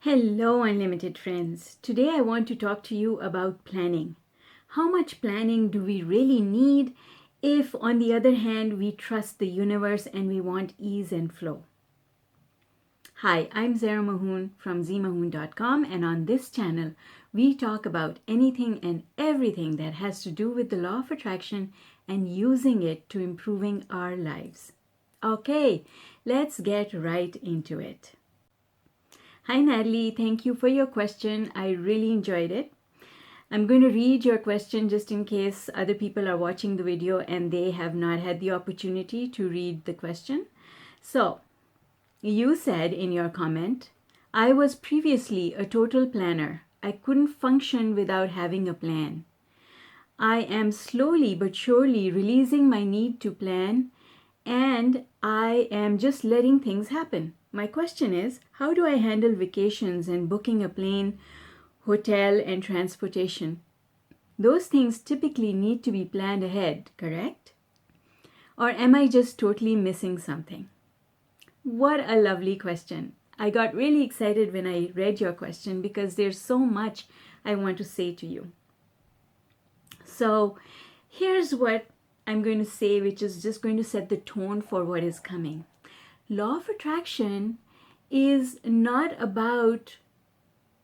Hello, unlimited friends. Today I want to talk to you about planning. How much planning do we really need if, on the other hand, we trust the universe and we want ease and flow? Hi, I'm ZMAHOON from ZMAHOON.com, and on this channel, we talk about anything and everything that has to do with the law of attraction and using it to improving our lives. Okay, let's get right into it. Hi Natalie, thank you for your question. I really enjoyed it. I'm going to read your question just in case other people are watching the video and they have not had the opportunity to read the question. So, you said in your comment, I was previously a total planner. I couldn't function without having a plan. I am slowly but surely releasing my need to plan, and I am just letting things happen. My question is, how do I handle vacations and booking a plane, hotel, and transportation? Those things typically need to be planned ahead, correct? Or am I just totally missing something? What a lovely question. I got really excited when I read your question because there's so much I want to say to you. So here's what I'm going to say, which is just going to set the tone for what is coming. Law of attraction is not about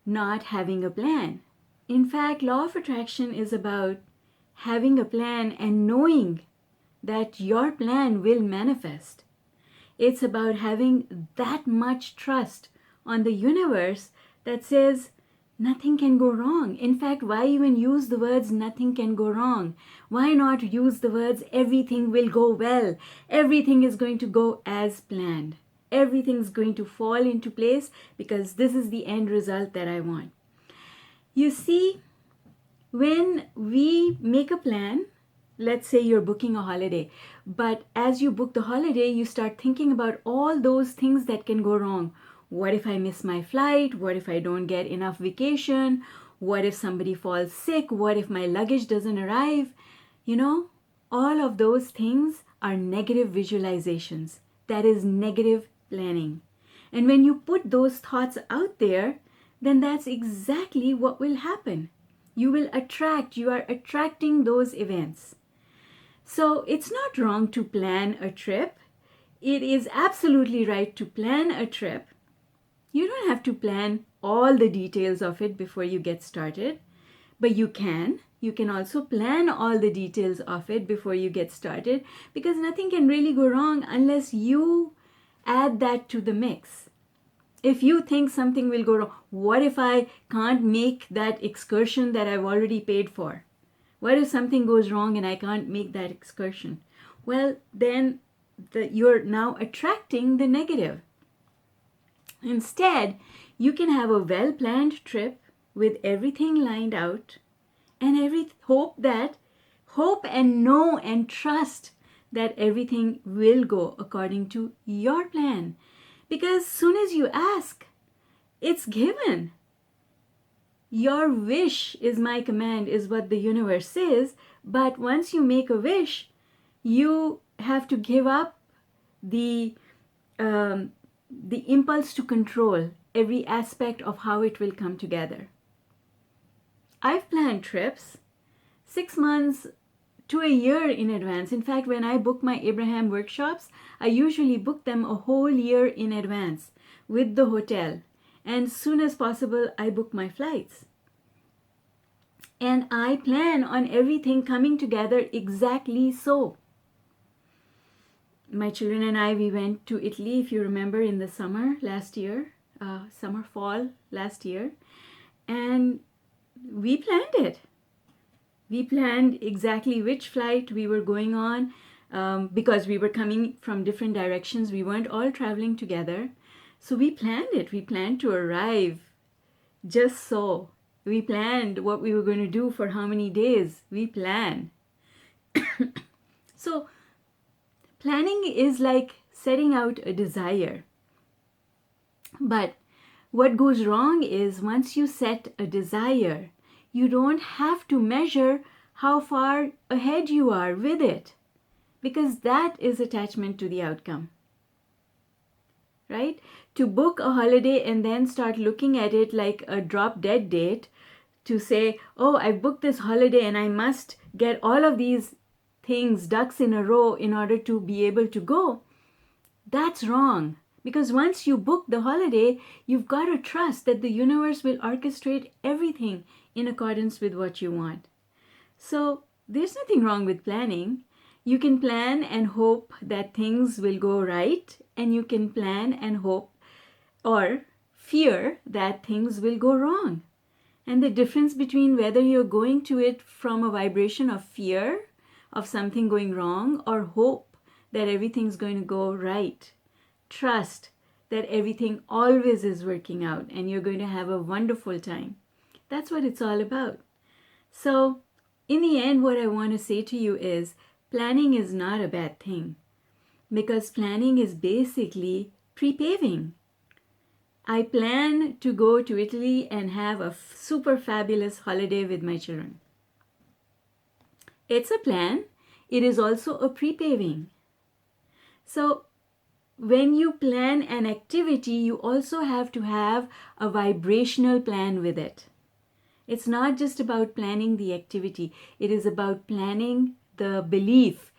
not having a plan. In fact, law of attraction is about having a plan and knowing that your plan will manifest. It's about having that much trust on the universe that says nothing can go wrong. In fact, why even use the words nothing can go wrong? Why not use the words everything will go well? Everything is going to go as planned. Everything's going to fall into place because this is the end result that I want. You see, when we make a plan, let's say you're booking a holiday, but as you book the holiday, you start thinking about all those things that can go wrong. What if I miss my flight? What if I don't get enough vacation? What if somebody falls sick? What if my luggage doesn't arrive? All of those things are negative visualizations. That is negative planning. And when you put those thoughts out there, then that's exactly what will happen. You are attracting those events. So it's not wrong to plan a trip. It is absolutely right to plan a trip. You don't have to plan all the details of it before you get started, but you can. You can also plan all the details of it before you get started because nothing can really go wrong unless you add that to the mix. If you think something will go wrong, what if I can't make that excursion that I've already paid for? What if something goes wrong and I can't make that excursion? Well, then you're now attracting the negative. Instead, you can have a well-planned trip with everything lined out and hope and know and trust that everything will go according to your plan. Because soon as you ask, it's given. Your wish is my command is what the universe says, but once you make a wish, you have to give up the impulse to control every aspect of how it will come together. I've planned trips 6 months to a year in advance. In fact, when I book my Abraham workshops, I usually book them a whole year in advance with the hotel. And as soon as possible, I book my flights. And I plan on everything coming together exactly so. My children and I, we went to Italy, if you remember, in the fall last year. And we planned it. We planned exactly which flight we were going on because we were coming from different directions. We weren't all traveling together. So we planned it. We planned to arrive just so. We planned what we were going to do for how many days. We planned. So planning is like setting out a desire. But what goes wrong is once you set a desire, you don't have to measure how far ahead you are with it, because that is attachment to the outcome. right? To book a holiday and then start looking at it like a drop dead date, to say, oh, I booked this holiday and I must get all of these things, ducks in a row, in order to be able to go. That's wrong. Because once you book the holiday, you've got to trust that the universe will orchestrate everything in accordance with what you want. So there's nothing wrong with planning. You can plan and hope that things will go right, and you can plan and hope or fear that things will go wrong. And the difference between whether you're going to it from a vibration of fear of something going wrong or hope that everything's going to go right. Trust that everything always is working out and you're going to have a wonderful time. That's what it's all about. So, in the end, what I want to say to you is planning is not a bad thing, because planning is basically pre-paving. I plan to go to Italy and have a super fabulous holiday with my children. It's a plan. It is also a pre-paving. So when you plan an activity, you also have to have a vibrational plan with it. It's not just about planning the activity. It is about planning the belief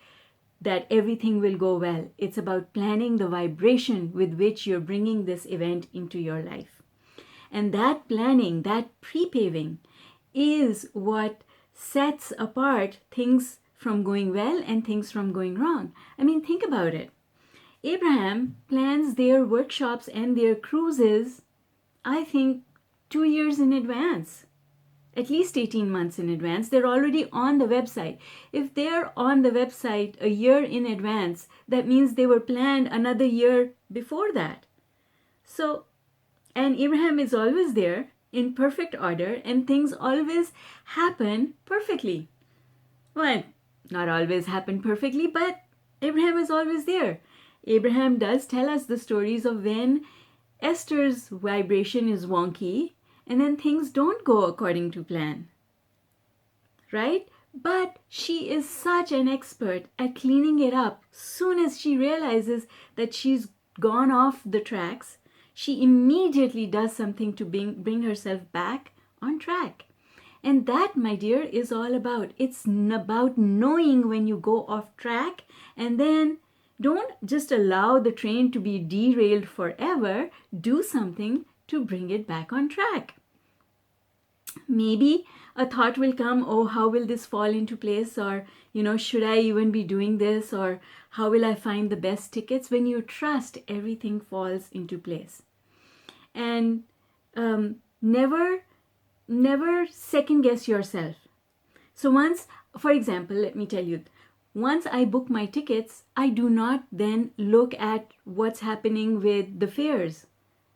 that everything will go well. It's about planning the vibration with which you're bringing this event into your life. And that planning, that pre-paving, is what sets apart things from going well and things from going wrong. I mean, think about it. Abraham plans their workshops and their cruises, I think, 2 years in advance. At least 18 months in advance. They're already on the website. If they're on the website a year in advance, that means they were planned another year before that. So, and Abraham is always there in perfect order, and things always happen perfectly. Well, not always happen perfectly, but Abraham is always there. Abraham does tell us the stories of when Esther's vibration is wonky, and then things don't go according to plan, right? But she is such an expert at cleaning it up. Soon as she realizes that she's gone off the tracks, she immediately does something to bring herself back on track. And that, my dear, is all about. It's about knowing when you go off track, and then don't just allow the train to be derailed forever. Do something to bring it back on track. Maybe a thought will come, oh, how will this fall into place? Or, should I even be doing this? Or how will I find the best tickets? When you trust, everything falls into place. And never second guess yourself. So once, for example, let me tell you, once I book my tickets, I do not then look at what's happening with the fares.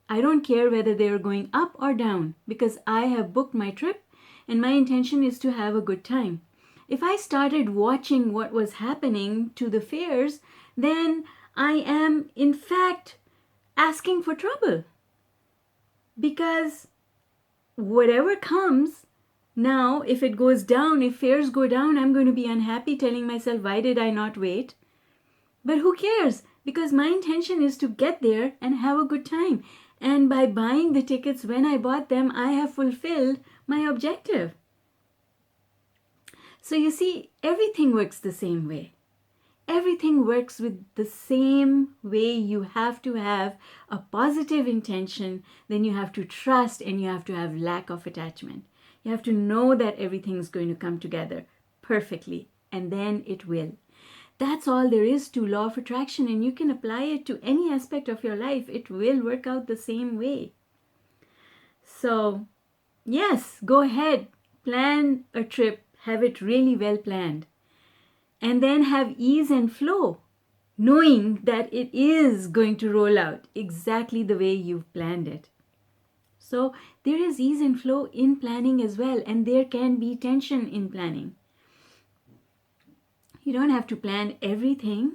I don't care whether they're going up or down, because I have booked my trip and my intention is to have a good time. If I started watching what was happening to the fares, then I am in fact asking for trouble. Because whatever comes, now if it goes down, if fares go down, I'm going to be unhappy, telling myself, why did I not wait? But who cares? Because my intention is to get there and have a good time. And by buying the tickets when I bought them, I have fulfilled my objective. So you see, everything works the same way. Everything works with the same way. You have to have a positive intention, then you have to trust, and you have to have lack of attachment. You have to know that everything's going to come together perfectly, and then it will. That's all there is to law of attraction, and you can apply it to any aspect of your life. It will work out the same way. So, yes, go ahead, plan a trip, have it really well planned, and then have ease and flow, knowing that it is going to roll out exactly the way you've planned it. So, there is ease and flow in planning as well, and there can be tension in planning. You don't have to plan everything,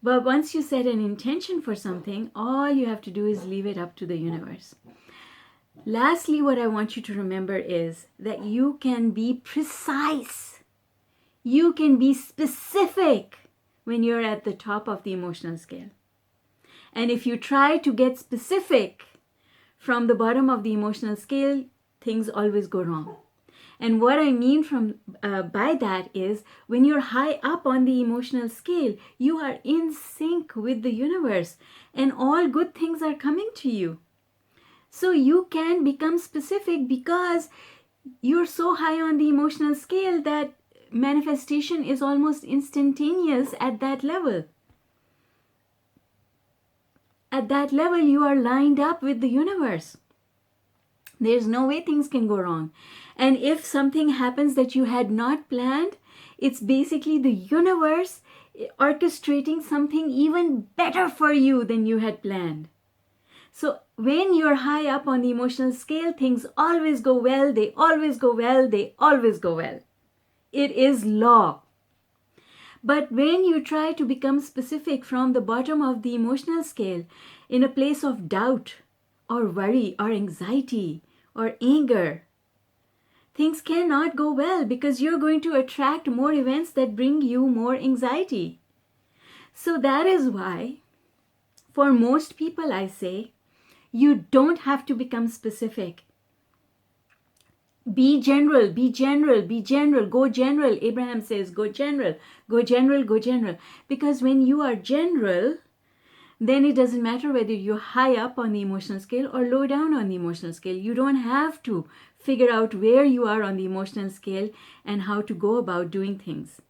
but once you set an intention for something, all you have to do is leave it up to the universe. Lastly, what I want you to remember is that you can be precise. You can be specific when you're at the top of the emotional scale. And if you try to get specific from the bottom of the emotional scale, things always go wrong. And what I mean by that is when you're high up on the emotional scale, you are in sync with the universe and all good things are coming to you. So you can become specific because you're so high on the emotional scale that manifestation is almost instantaneous at that level. At that level, you are lined up with the universe. There's no way things can go wrong. And if something happens that you had not planned, it's basically the universe orchestrating something even better for you than you had planned. So when you're high up on the emotional scale, things always go well, they always go well, they always go well. It is law. But when you try to become specific from the bottom of the emotional scale in a place of doubt or worry or anxiety or anger, things cannot go well because you're going to attract more events that bring you more anxiety. So that is why, for most people, I say, you don't have to become specific. Be general, be general, be general, go general. Abraham says, go general, go general, go general. Because when you are general, then it doesn't matter whether you're high up on the emotional scale or low down on the emotional scale. You don't have to figure out where you are on the emotional scale and how to go about doing things.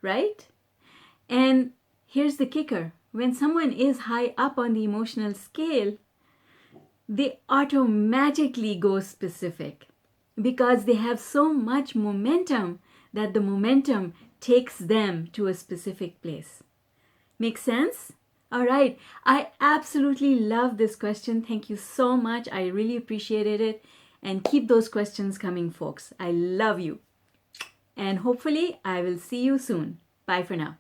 Right? And here's the kicker. When someone is high up on the emotional scale, they automatically go specific because they have so much momentum that the momentum takes them to a specific place. Make sense? All right. I absolutely love this question. Thank you so much. I really appreciated it. And keep those questions coming, folks. I love you. And hopefully I will see you soon. Bye for now.